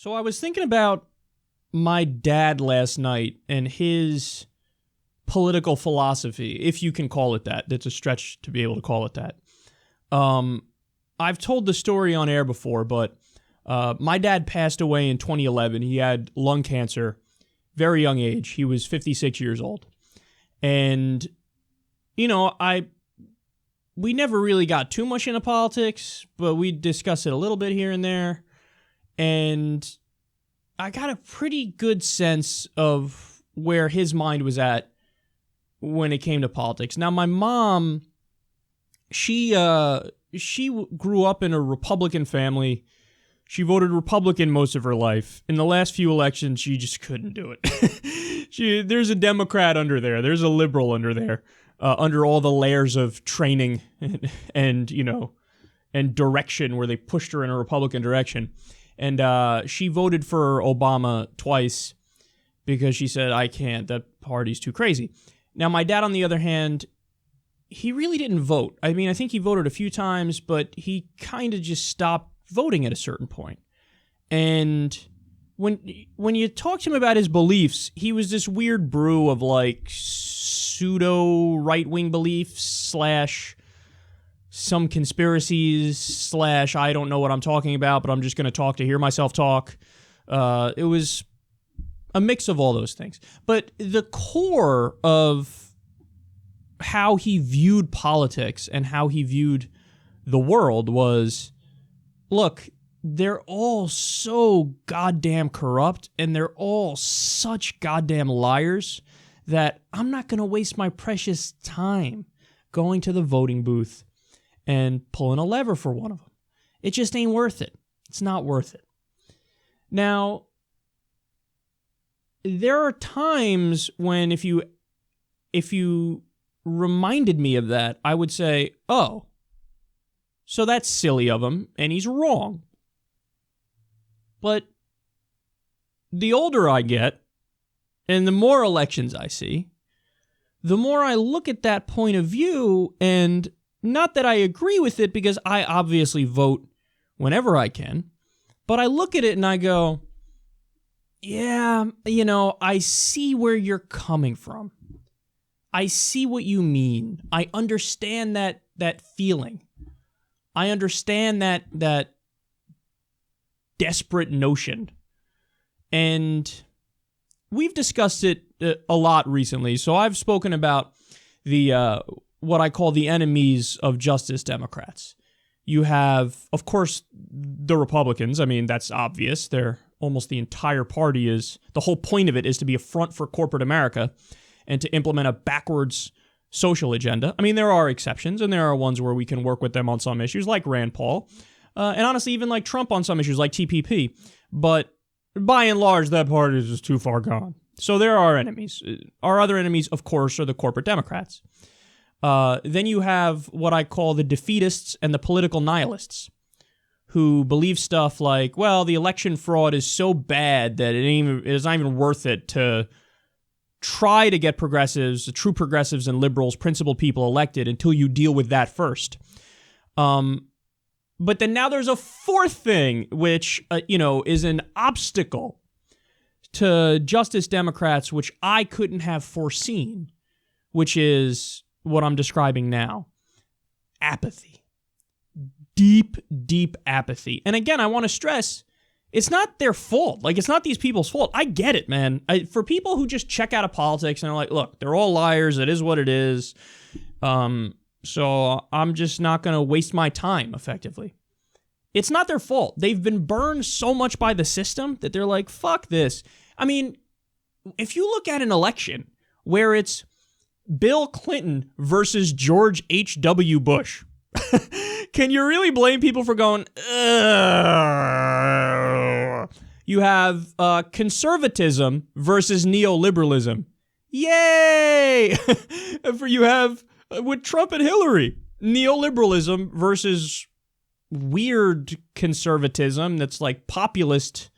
So I was thinking about my dad last night and his political philosophy, if you can call it that. It's a stretch to be able to call it that. I've told the story on air before, but my dad passed away in 2011. He had lung cancer, very young age. He was 56 years old. And, you know, we never really got too much into politics, but we discussed it a little bit here and there. And I got a pretty good sense of where his mind was at when it came to politics. Now, my mom, she grew up in a Republican family. She voted Republican most of her life. In the last few elections, she just couldn't do it. There's a Democrat under there. There's a liberal under there, under all the layers of training and direction where they pushed her in a Republican direction. And she voted for Obama twice because she said, I can't, that party's too crazy. Now, my dad, on the other hand, he really didn't vote. I mean, I think he voted a few times, but he kind of just stopped voting at a certain point. And when you talk to him about his beliefs, he was this weird brew of like pseudo right-wing beliefs / some conspiracies / I don't know what I'm talking about, but I'm just going to talk to hear myself talk. It was a mix of all those things. But the core of how he viewed politics and how he viewed the world was, look, they're all so goddamn corrupt and they're all such goddamn liars that I'm not going to waste my precious time going to the voting booth and pulling a lever for one of them. It just ain't worth it. It's not worth it. Now, there are times when if you reminded me of that, I would say, oh, so that's silly of him, and he's wrong. But the older I get, and the more elections I see, the more I look at that point of view, and not that I agree with it, because I obviously vote whenever I can, but I look at it and I go, yeah, I see where you're coming from. I see what you mean. I understand that feeling. I understand that desperate notion. And we've discussed it a lot recently. So I've spoken about the what I call the enemies of justice Democrats. You have, of course, the Republicans. I mean, that's obvious. They're almost the entire party the whole point of it is to be a front for corporate America and to implement a backwards social agenda. I mean, there are exceptions, and there are ones where we can work with them on some issues, like Rand Paul, and honestly, even like Trump on some issues, like TPP. But by and large, that party is just too far gone. So there are enemies. Our other enemies, of course, are the corporate Democrats. Then you have what I call the defeatists and the political nihilists, who believe stuff like, well, the election fraud is so bad that it is not even worth it to try to get progressives, true progressives and liberals, principled people elected until you deal with that first. But then now there's a fourth thing, which, is an obstacle to Justice Democrats, which I couldn't have foreseen, which is what I'm describing now. Apathy. Deep, deep apathy. And again, I want to stress, it's not their fault. Like, it's not these people's fault. I get it, man. For people who just check out of politics and are like, look, they're all liars. It is what it is. So I'm just not going to waste my time, effectively. It's not their fault. They've been burned so much by the system that they're like, fuck this. I mean, if you look at an election where it's Bill Clinton versus George H.W. Bush, can you really blame people for going, ugh? You have conservatism versus neoliberalism. Yay! You have, with Trump and Hillary, neoliberalism versus weird conservatism that's like populist,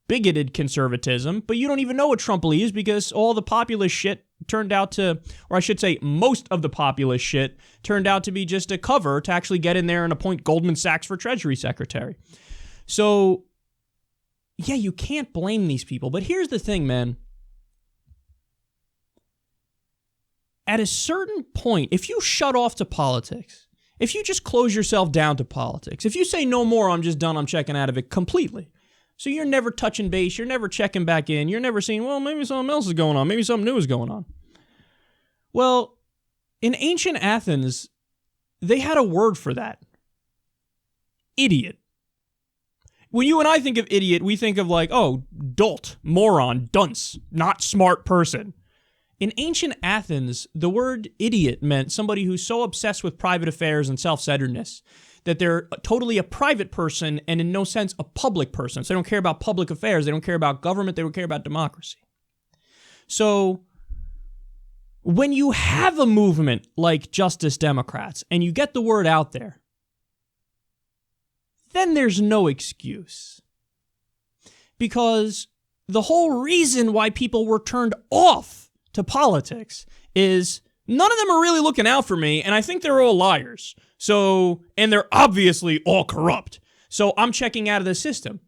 bigoted conservatism, but you don't even know what Trump believes because all the populist shit turned out to, or I should say most of the populist shit turned out to be just a cover to actually get in there and appoint Goldman Sachs for Treasury Secretary. So yeah, you can't blame these people. But here's the thing, man. At a certain point, if you shut off to politics, if you just close yourself down to politics, if you say no more, I'm just done, I'm checking out of it completely. So you're never touching base, you're never checking back in, you're never saying, well, maybe something else is going on, maybe something new is going on. Well, in ancient Athens, they had a word for that. Idiot. When you and I think of idiot, we think of like, oh, dolt, moron, dunce, not smart person. In ancient Athens, the word idiot meant somebody who's so obsessed with private affairs and self-centeredness that they're totally a private person and in no sense a public person. So they don't care about public affairs, they don't care about government, they don't care about democracy. So when you have a movement like Justice Democrats and you get the word out there, then there's no excuse. Because the whole reason why people were turned off to politics is none of them are really looking out for me, and I think they're all liars. So, and they're obviously all corrupt. So I'm checking out of the system.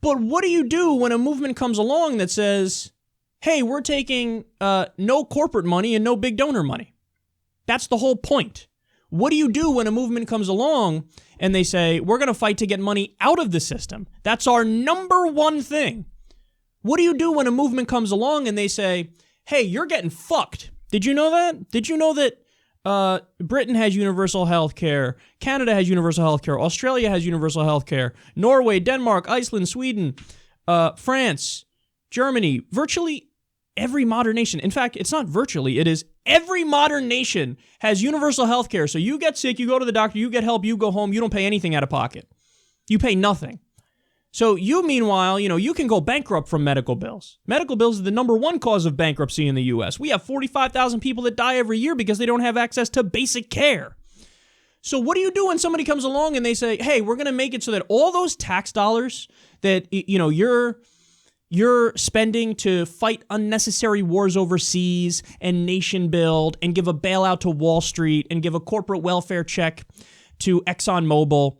But what do you do when a movement comes along that says, hey, we're taking no corporate money and no big donor money? That's the whole point. What do you do when a movement comes along and they say, we're going to fight to get money out of the system? That's our number one thing. What do you do when a movement comes along and they say, hey, you're getting fucked? Did you know that? Did you know that Britain has universal health care, Canada has universal health care, Australia has universal health care, Norway, Denmark, Iceland, Sweden, France, Germany, virtually every modern nation. In fact, it's not virtually, it is every modern nation has universal health care. So you get sick, you go to the doctor, you get help, you go home, you don't pay anything out of pocket. You pay nothing. So you, meanwhile, you can go bankrupt from medical bills. Medical bills are the number one cause of bankruptcy in the U.S. We have 45,000 people that die every year because they don't have access to basic care. So what do you do when somebody comes along and they say, hey, we're going to make it so that all those tax dollars that, you're spending to fight unnecessary wars overseas and nation build and give a bailout to Wall Street and give a corporate welfare check to ExxonMobil,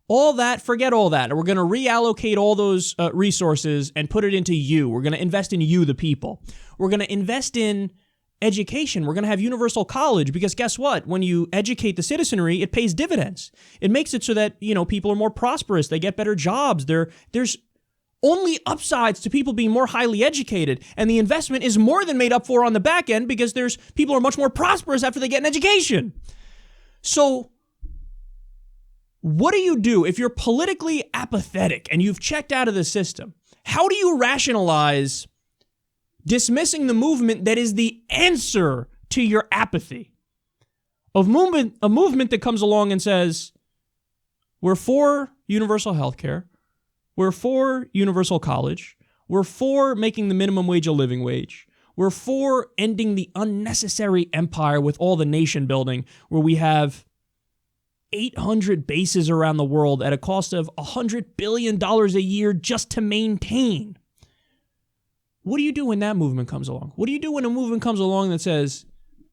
all that, forget all that. We're going to reallocate all those resources and put it into you. We're going to invest in you, the people. We're going to invest in education. We're going to have universal college because guess what? When you educate the citizenry, it pays dividends. It makes it so that, people are more prosperous. They get better jobs. There's only upsides to people being more highly educated, and the investment is more than made up for on the back end because there's people are much more prosperous after they get an education. So what do you do if you're politically apathetic and you've checked out of the system? How do you rationalize dismissing the movement that is the answer to your apathy? A movement that comes along and says, we're for universal health care, we're for universal college, we're for making the minimum wage a living wage, we're for ending the unnecessary empire with all the nation building where we have 800 bases around the world at a cost of $100 billion a year just to maintain. What do you do when that movement comes along? What do you do when a movement comes along that says,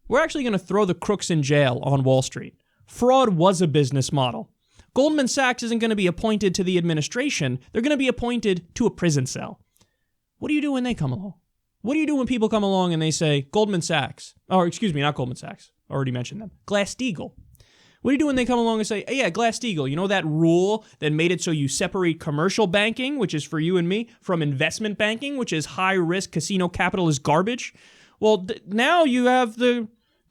we're actually going to throw the crooks in jail on Wall Street? Fraud was a business model. Goldman Sachs isn't going to be appointed to the administration. They're going to be appointed to a prison cell. What do you do when they come along? What do you do when people come along and they say, Goldman Sachs, or excuse me, not Goldman Sachs, I already mentioned them, Glass-Steagall. What do you do when they come along and say, hey, yeah, Glass-Steagall, that rule that made it so you separate commercial banking, which is for you and me, from investment banking, which is high-risk casino capitalist garbage? Well, now you have the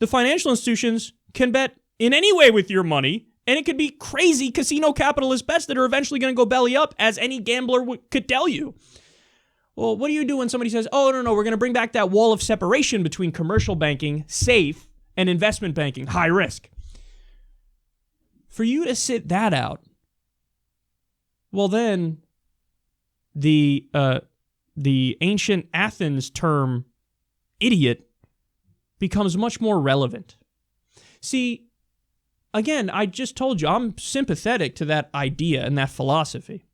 financial institutions can bet in any way with your money, and it could be crazy casino capitalist bets that are eventually going to go belly up, as any gambler could tell you. Well, what do you do when somebody says, oh, no, we're going to bring back that wall of separation between commercial banking, safe, and investment banking, high risk? For you to sit that out, well then, the ancient Athens term, idiot, becomes much more relevant. See, again, I just told you, I'm sympathetic to that idea and that philosophy.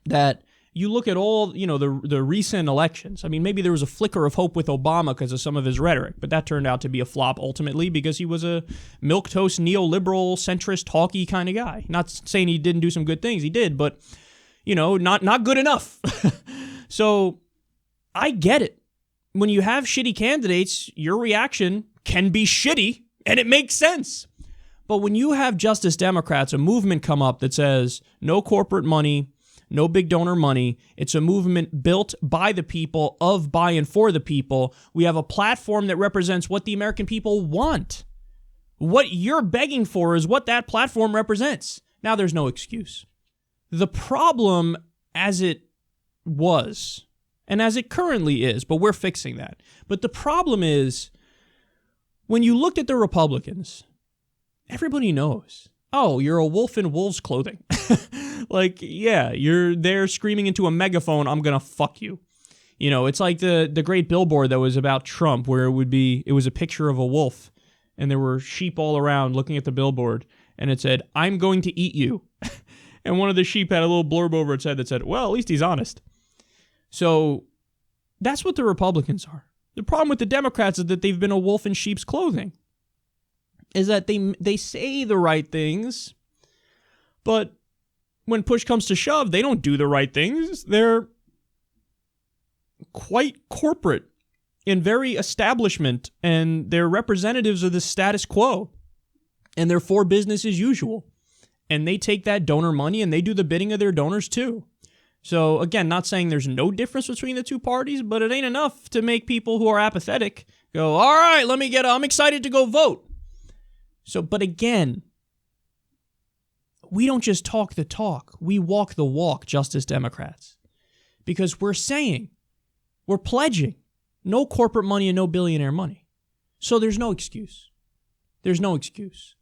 That you look at all, the recent elections. I mean, maybe there was a flicker of hope with Obama because of some of his rhetoric, but that turned out to be a flop ultimately because he was a milquetoast, neoliberal, centrist, hawky kind of guy. Not saying he didn't do some good things, he did, but, not good enough. So I get it. When you have shitty candidates, your reaction can be shitty, and it makes sense. But when you have Justice Democrats, a movement come up that says no corporate money, no big donor money, it's a movement built by the people, of, by, and for the people. We have a platform that represents what the American people want. What you're begging for is what that platform represents. Now there's no excuse. The problem as it was, and as it currently is, but we're fixing that. But the problem is, when you looked at the Republicans, everybody knows, oh, you're a wolf in wolf's clothing. Like, yeah, you're there screaming into a megaphone, I'm going to fuck you. It's like the great billboard that was about Trump, where it was a picture of a wolf, and there were sheep all around looking at the billboard, and it said, I'm going to eat you. And one of the sheep had a little blurb over its head that said, well, at least he's honest. So that's what the Republicans are. The problem with the Democrats is that they've been a wolf in sheep's clothing. Is that they say the right things, but when push comes to shove, they don't do the right things. They're quite corporate and very establishment, and they're representatives of the status quo, and they're for business as usual. And they take that donor money and they do the bidding of their donors too. So again, not saying there's no difference between the two parties, but it ain't enough to make people who are apathetic go, all right, I'm excited to go vote. So, but again, we don't just talk the talk. We walk the walk, Justice Democrats. Because we're pledging no corporate money and no billionaire money. So there's no excuse. There's no excuse.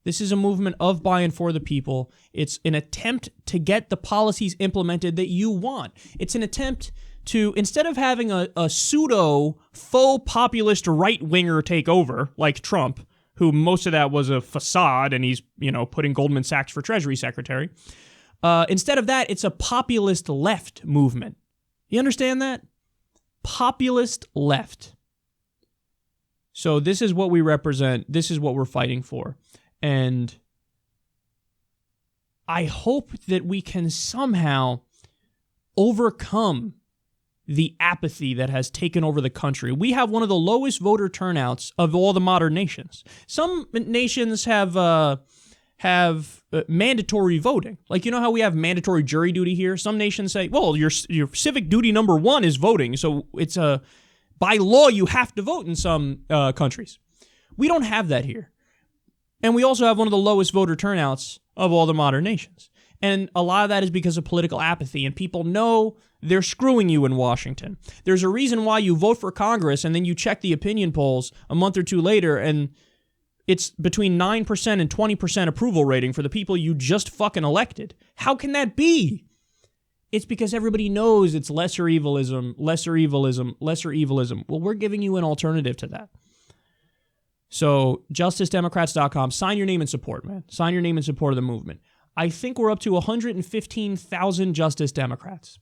This is a movement of, by, and for the people. It's an attempt to get the policies implemented that you want. It's an attempt to, instead of having a pseudo faux populist right-winger take over, like Trump, who most of that was a facade, and he's, putting Goldman Sachs for Treasury Secretary. Instead of that, it's a populist left movement. You understand that? Populist left. So this is what we represent. This is what we're fighting for. And I hope that we can somehow overcome the apathy that has taken over the country. We have one of the lowest voter turnouts of all the modern nations. Some nations have mandatory voting. Like, how we have mandatory jury duty here? Some nations say, well, your civic duty number one is voting. So it's by law, you have to vote in some countries. We don't have that here. And we also have one of the lowest voter turnouts of all the modern nations. And a lot of that is because of political apathy, and people know they're screwing you in Washington. There's a reason why you vote for Congress, and then you check the opinion polls a month or two later, and it's between 9% and 20% approval rating for the people you just fucking elected. How can that be? It's because everybody knows it's lesser evilism, lesser evilism, lesser evilism. Well, we're giving you an alternative to that. So, justicedemocrats.com, sign your name in support, man. Sign your name in support of the movement. I think we're up to 115,000 Justice Democrats.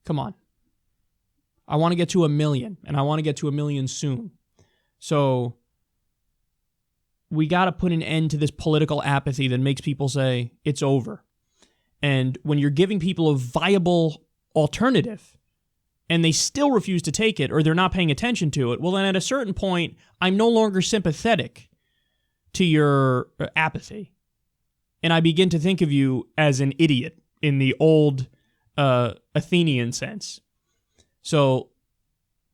Come on. I want to get to 1 million, and I want to get to 1 million soon. So, we got to put an end to this political apathy that makes people say, it's over. And when you're giving people a viable alternative, and they still refuse to take it, or they're not paying attention to it, well, then at a certain point, I'm no longer sympathetic to your apathy. And I begin to think of you as an idiot in the old Athenian sense. So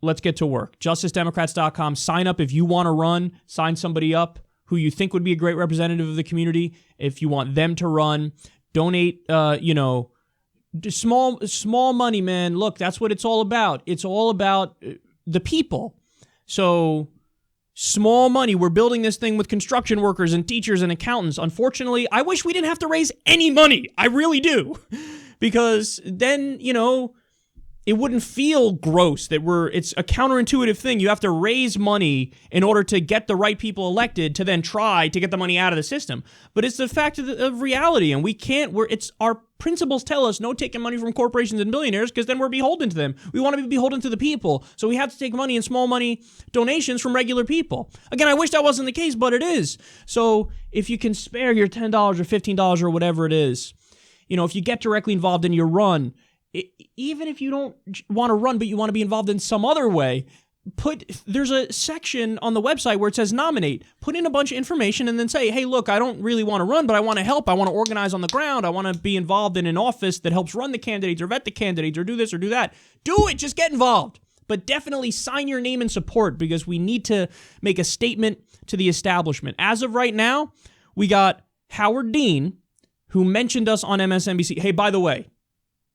let's get to work. JusticeDemocrats.com. Sign up if you want to run. Sign somebody up who you think would be a great representative of the community. If you want them to run, donate, small money, man. Look, that's what it's all about. It's all about the people. So small money. We're building this thing with construction workers and teachers and accountants. Unfortunately, I wish we didn't have to raise any money. I really do. Because then, it wouldn't feel gross that it's a counterintuitive thing. You have to raise money in order to get the right people elected to then try to get the money out of the system. But it's the fact of reality, and we can't, it's our principles tell us no taking money from corporations and billionaires because then we're beholden to them. We want to be beholden to the people. So we have to take money and small money donations from regular people. Again, I wish that wasn't the case, but it is. So if you can spare your $10 or $15 or whatever it is, if you get directly involved and you run, even if you don't want to run but you want to be involved in some other way, there's a section on the website where it says nominate. Put in a bunch of information and then say, hey, look, I don't really want to run, but I want to help. I want to organize on the ground. I want to be involved in an office that helps run the candidates or vet the candidates or do this or do that. Do it. Just get involved. But definitely sign your name in support, because we need to make a statement to the establishment. As of right now, we got Howard Dean, who mentioned us on MSNBC. Hey, by the way,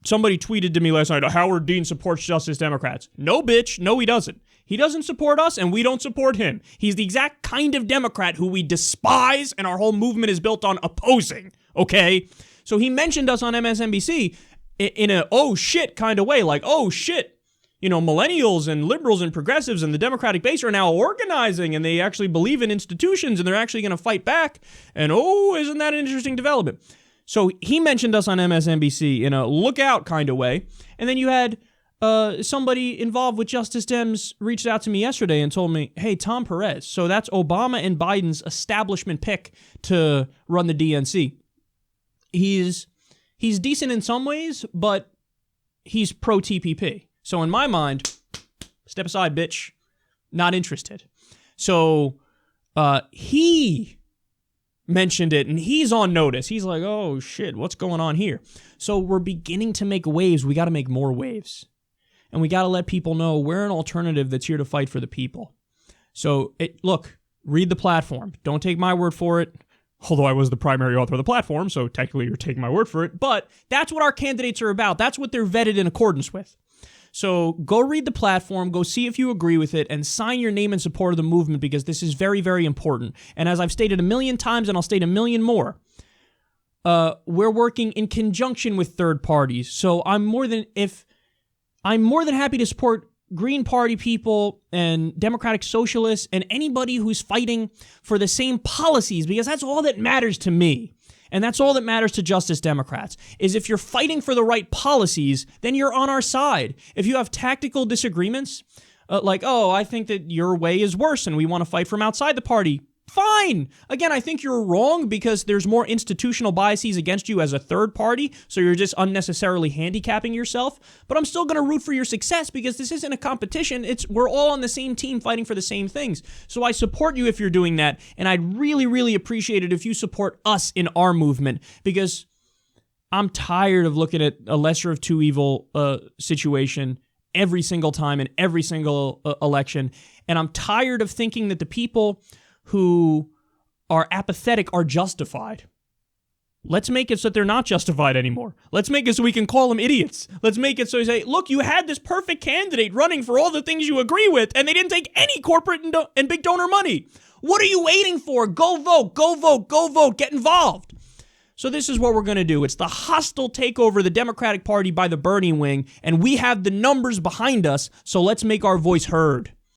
somebody tweeted to me last night, Howard Dean supports Justice Democrats. No, bitch. No, he doesn't. He doesn't support us, and we don't support him. He's the exact kind of Democrat who we despise, and our whole movement is built on opposing, okay? So he mentioned us on MSNBC in a oh shit kind of way, like, oh shit, millennials and liberals and progressives and the Democratic base are now organizing, and they actually believe in institutions, and they're actually going to fight back, and oh, isn't that an interesting development? So he mentioned us on MSNBC in a look out kind of way, and then you had somebody involved with Justice Dems reached out to me yesterday and told me, hey, Tom Perez, so that's Obama and Biden's establishment pick to run the DNC. He's decent in some ways, but he's pro-TPP. So in my mind, step aside, bitch. Not interested. So he mentioned it, and he's on notice. He's like, oh, shit, what's going on here? So we're beginning to make waves. We got to make more waves. And we got to let people know we're an alternative that's here to fight for the people. So, look, read the platform. Don't take my word for it, although I was the primary author of the platform, so technically you're taking my word for it. But that's what our candidates are about. That's what they're vetted in accordance with. So go read the platform, go see if you agree with it, and sign your name in support of the movement, because this is very, very important. And as I've stated a million times, and I'll state a million more, we're working in conjunction with third parties. So I'm more than happy to support Green Party people and Democratic Socialists and anybody who's fighting for the same policies, because that's all that matters to me. And that's all that matters to Justice Democrats, is if you're fighting for the right policies, then you're on our side. If you have tactical disagreements, like, oh, I think that your way is worse and we want to fight from outside the party, fine. Again, I think you're wrong because there's more institutional biases against you as a third party, so you're just unnecessarily handicapping yourself. But I'm still going to root for your success because this isn't a competition. We're all on the same team fighting for the same things. So I support you if you're doing that, and I'd really, really appreciate it if you support us in our movement, because I'm tired of looking at a lesser of two evil situation every single time in every single election, and I'm tired of thinking that the people who are apathetic are justified. Let's make it so that they're not justified anymore. Let's make it so we can call them idiots. Let's make it so we say, look, you had this perfect candidate running for all the things you agree with, and they didn't take any corporate and big donor money. What are you waiting for? Go vote, go vote, go vote, get involved. So this is what we're going to do. It's the hostile takeover of the Democratic Party by the Bernie wing, and we have the numbers behind us, so let's make our voice heard.